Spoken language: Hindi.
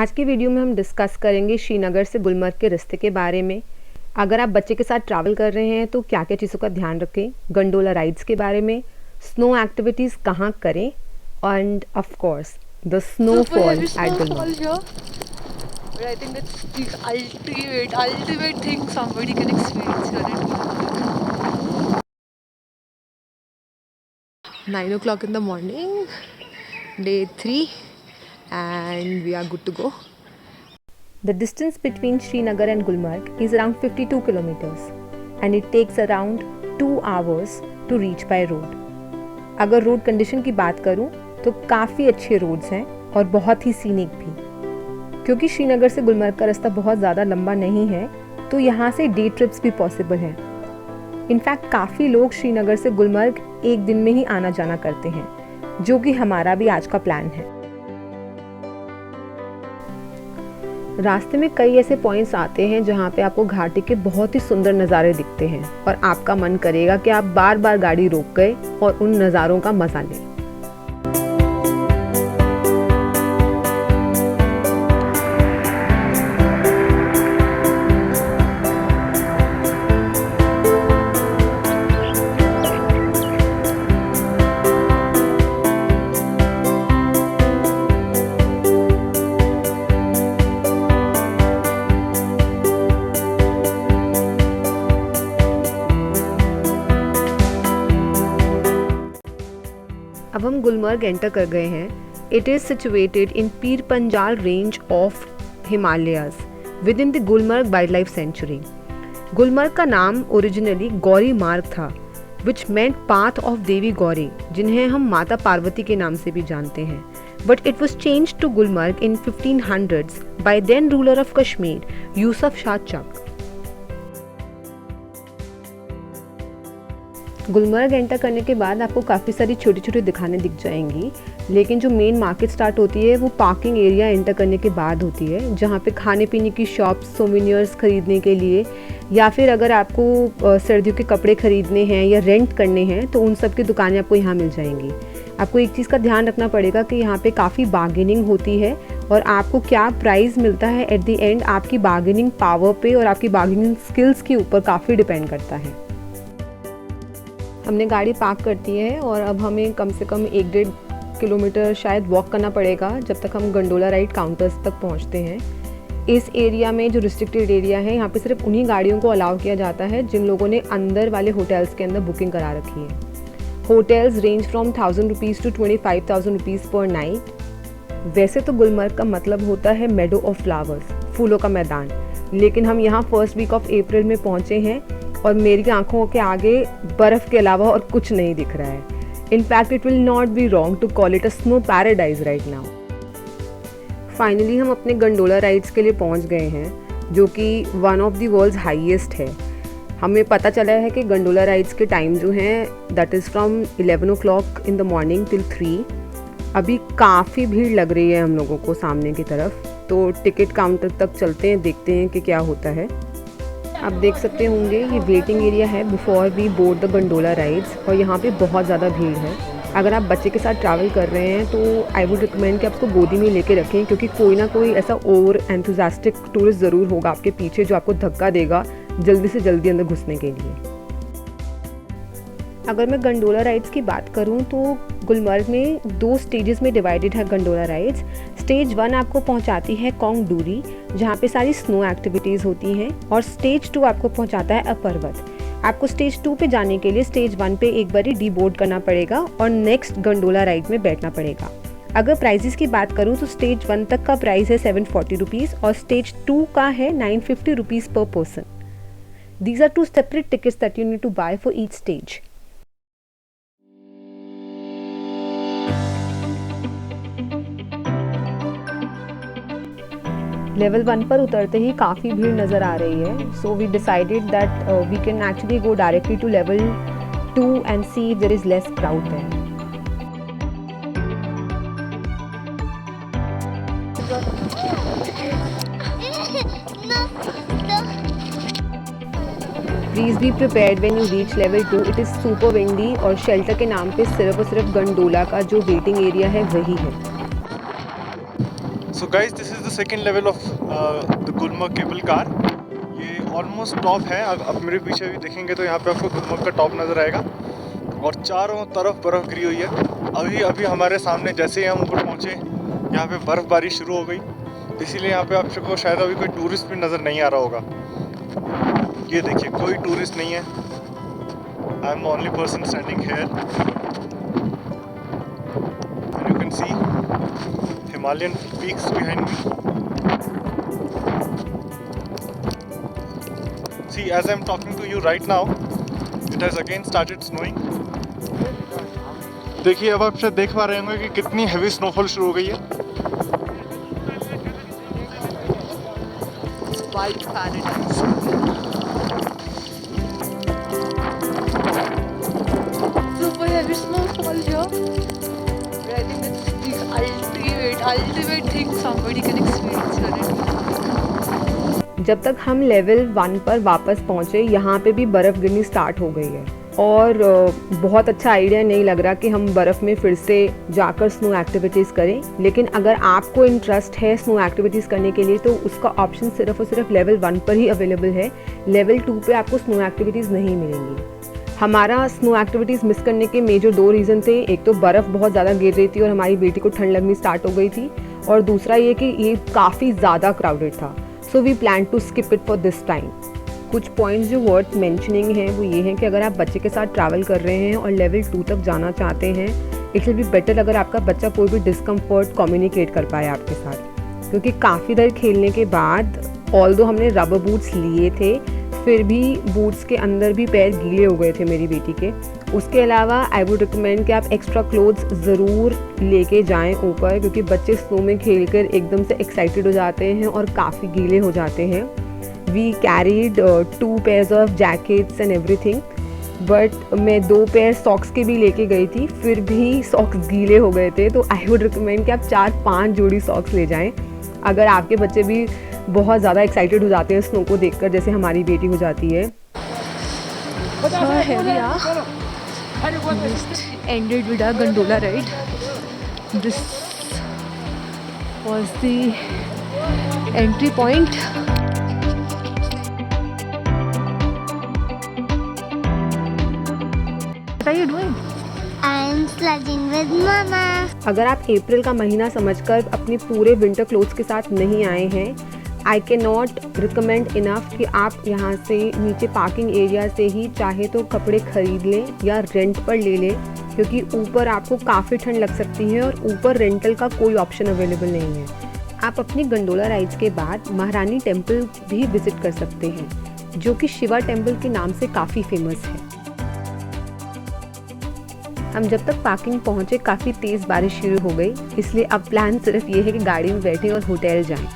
आज की वीडियो में हम डिस्कस करेंगे श्रीनगर से गुलमर्ग के रास्ते के बारे में। अगर आप बच्चे के साथ ट्रैवल कर रहे हैं तो क्या क्या चीज़ों का ध्यान रखें, गंडोला राइड्स के बारे में, स्नो एक्टिविटीज़ कहाँ करें and of course the snowfall at Gulmarg. But I think it's the ultimate thing somebody can experience here in Gulmarg. 9 o'clock in the morning, day 3, and we are good to go. The distance between Srinagar and Gulmarg is around 52 kilometers and it takes around 2 hours to reach by road. अगर रोड कंडीशन की बात करूं तो काफ़ी अच्छे रोड्स हैं और बहुत ही सीनिक भी। क्योंकि श्रीनगर से गुलमर्ग का रास्ता बहुत ज़्यादा लंबा नहीं है तो यहाँ से डे ट्रिप्स भी पॉसिबल हैं। इनफैक्ट काफ़ी लोग श्रीनगर से गुलमर्ग एक दिन में ही आना जाना करते हैं, जो कि हमारा भी आज का प्लान है। रास्ते में कई ऐसे पॉइंट्स आते हैं जहाँ पे आपको घाटी के बहुत ही सुंदर नज़ारे दिखते हैं और आपका मन करेगा कि आप बार बार गाड़ी रोक गए और उन नज़ारों का मज़ा लें। अब हम गुलमर्ग एंटर कर गए हैं। It is situated in Pir Panjal range of Himalayas with in the Gulmarg wild life sanctuary. Gulmarg का नाम ओरिजिनली गौरी मार्ग था, विच मेंट पाथ ऑफ देवी गौरी, जिन्हें हम माता पार्वती के नाम से भी जानते हैं। But it was change to Gulmarg in 1500s by then ruler of Kashmir Yusuf Shah Chak. Gulmarg enter करने के बाद आपको काफ़ी सारी छोटी छोटी दुकानें दिख जाएंगी, लेकिन जो मेन मार्केट स्टार्ट होती है वो पार्किंग एरिया एंटर करने के बाद होती है, जहाँ पे खाने पीने की शॉप्स, सोवेनियर्स खरीदने के लिए, या फिर अगर आपको सर्दियों के कपड़े खरीदने हैं या रेंट करने हैं तो उन सब की दुकानें आपको यहाँ मिल जाएंगी। आपको एक चीज़ का ध्यान रखना पड़ेगा कि यहाँ पे काफ़ी बार्गेनिंग होती है और आपको क्या प्राइस मिलता है एट द एंड आपकी बार्गेनिंग पावर पे और आपकी बार्गेनिंग स्किल्स के ऊपर काफ़ी डिपेंड करता है। हमने गाड़ी पार्क कर दी है और अब हमें कम से कम 1-1.5 किलोमीटर शायद वॉक करना पड़ेगा जब तक हम गंडोला राइड काउंटर्स तक पहुंचते हैं। इस एरिया में जो रिस्ट्रिक्टेड एरिया है, यहाँ पे सिर्फ उन्हीं गाड़ियों को अलाउ किया जाता है जिन लोगों ने अंदर वाले होटल्स के अंदर बुकिंग करा रखी है। Hotels range from 1000 rupees to 25,000 rupees per night. वैसे तो गुलमर्ग का मतलब होता है मेडो ऑफ फ्लावर्स, फूलों का मैदान, लेकिन हम यहाँ फर्स्ट वीक ऑफ अप्रैल में पहुँचे हैं और मेरी आंखों के आगे बर्फ़ के अलावा और कुछ नहीं दिख रहा है। In fact it will not be wrong to call it a snow paradise right now. Finally हम अपने गंडोला राइड्स के लिए पहुंच गए हैं, जो कि one of the world's highest है। हमें पता चला है कि गंडोला राइड्स के टाइम जो हैं that is from 11 o'clock in the morning till 3। अभी काफ़ी भीड़ लग रही है हम लोगों को सामने की तरफ, तो टिकट काउंटर तक चलते हैं, देखते हैं कि क्या होता है। आप देख सकते होंगे ये वेटिंग एरिया है before we board the gondola rides, और यहाँ पे बहुत ज़्यादा भीड़ है। अगर आप बच्चे के साथ ट्रैवल कर रहे हैं तो आई वुड रिकमेंड कि आप उसको गोदी में लेके रखें, क्योंकि कोई ना कोई ऐसा ओवर एंथुजियास्टिक टूरिस्ट ज़रूर होगा आपके पीछे जो आपको धक्का देगा जल्दी से जल्दी अंदर घुसने के लिए। अगर मैं गंडोला राइड्स की बात करूं तो गुलमर्ग में 2 स्टेजेस में डिवाइडेड है गंडोला राइड्स। स्टेज 1 आपको पहुंचाती है कोंग डूरी, जहां पे सारी स्नो एक्टिविटीज़ होती हैं, और स्टेज 2 आपको पहुंचाता है अपर्वत। आपको स्टेज 2 पे जाने के लिए स्टेज 1 पे एक बार डी बोर्ड करना पड़ेगा और नेक्स्ट गंडोला राइड में बैठना पड़ेगा। अगर प्राइजेस की बात करूँ तो स्टेज 1 तक का प्राइस है 740 रुपीज़ और स्टेज 2 का है 950 rupees per person. These are 2 separate tickets that you need to buy for each stage. Level 1 पर उतरते ही काफ़ी भीड़ नज़र आ रही है, so we decided that we can actually go directly to level 2 and see if there is less crowd there. Please be prepared when you reach level 2। It is super windy और शेल्टर के नाम पे सिर्फ और सिर्फ गंडोला का जो वेटिंग एरिया है वही है। So guys, this is the second level of the Gulmarg cable car. ये ऑलमोस्ट टॉप है। अब मेरे पीछे भी देखेंगे तो यहाँ पे आपको गुलमर्ग का टॉप नज़र आएगा और चारों तरफ बर्फ़ गिरी हुई है। अभी हमारे सामने जैसे ही हम ऊपर पहुँचे यहाँ पे बर्फ़बारी शुरू हो गई, इसीलिए यहाँ पे आपको शायद अभी कोई टूरिस्ट भी नज़र नहीं आ रहा होगा। ये देखिए कोई टूरिस्ट नहीं है। I am the only person standing here and you can see Himalayan peaks behind me. See, as I'm talking to you right now, it has again started snowing. देखिए अब आप शायद देख पा रहे होंगे कि कितनी हेवी स्नोफॉल शुरू हो गई है। White paradise. Super heavy snowfall here. But I think it's the ultimate thing somebody can experience here. जब तक हम लेवल 1 पर वापस पहुँचे यहाँ पे भी बर्फ़ गिरनी स्टार्ट हो गई है और बहुत अच्छा आइडिया नहीं लग रहा कि हम बर्फ़ में फिर से जाकर स्नो एक्टिविटीज़ करें। लेकिन अगर आपको इंटरेस्ट है स्नो एक्टिविटीज़ करने के लिए तो उसका ऑप्शन सिर्फ और सिर्फ लेवल 1 पर ही अवेलेबल है। लेवल 2 पे आपको स्नो एक्टिविटीज़ नहीं मिलेंगी। हमारा स्नो एक्टिविटीज़ मिस करने के मेजर 2 रीज़न थे। एक तो बर्फ़ बहुत ज़्यादा गिर रही थी और हमारी बेटी को ठंड लगनी स्टार्ट हो गई थी, और दूसरा ये कि ये काफ़ी ज़्यादा क्राउडेड था। So we plan to skip it for this time. कुछ पॉइंट्स जो वर्थ मेंशनिंग हैं वो ये हैं कि अगर आप बच्चे के साथ ट्रैवल कर रहे हैं और लेवल 2 तक जाना चाहते हैं, इट विल बी बेटर अगर आपका बच्चा कोई भी डिस्कम्फर्ट कम्युनिकेट कर पाए आपके साथ, क्योंकि काफ़ी देर खेलने के बाद ऑल्दो हमने रबर बूट्स लिए थे फिर भी बूट्स के अंदर भी पैर गीले हो गए थे मेरी बेटी के। उसके अलावा आई वुड रिकमेंड कि आप एक्स्ट्रा क्लोथ्स ज़रूर लेके जाएं ऊपर, क्योंकि बच्चे स्नो में खेलकर एकदम से एक्साइटेड हो जाते हैं और काफ़ी गीले हो जाते हैं। We carried 2 pairs of jackets and everything, but मैं 2 पेयर सॉक्स के भी लेके गई थी, फिर भी सॉक्स गीले हो गए थे। तो आई वुड रिकमेंड कि आप 4-5 जोड़ी सॉक्स ले जाएं अगर आपके बच्चे भी बहुत ज़्यादा एक्साइटेड हो जाते हैं स्नो को देखकर, जैसे हमारी बेटी हो जाती है। Ended with our gondola ride. This was the entry point. What are you doing? I'm slugging with mama. अगर आप अप्रैल का महीना समझकर अपने पूरे विंटर क्लोथ्स के साथ नहीं आए हैं, I can not recommend enough कि आप यहाँ से नीचे पार्किंग एरिया से ही चाहे तो कपड़े खरीद लें या रेंट पर ले लें, क्योंकि ऊपर आपको काफ़ी ठंड लग सकती है और ऊपर रेंटल का कोई ऑप्शन अवेलेबल नहीं है। आप अपनी गंडोला राइड्स के बाद महारानी टेम्पल भी विजिट कर सकते हैं, जो कि शिवा टेम्पल के नाम से काफ़ी फेमस है। हम जब तक पार्किंग पहुँचे काफ़ी तेज़ बारिश शुरू हो गई, इसलिए अब प्लान सिर्फ ये है कि गाड़ी में बैठें और होटल जाएं।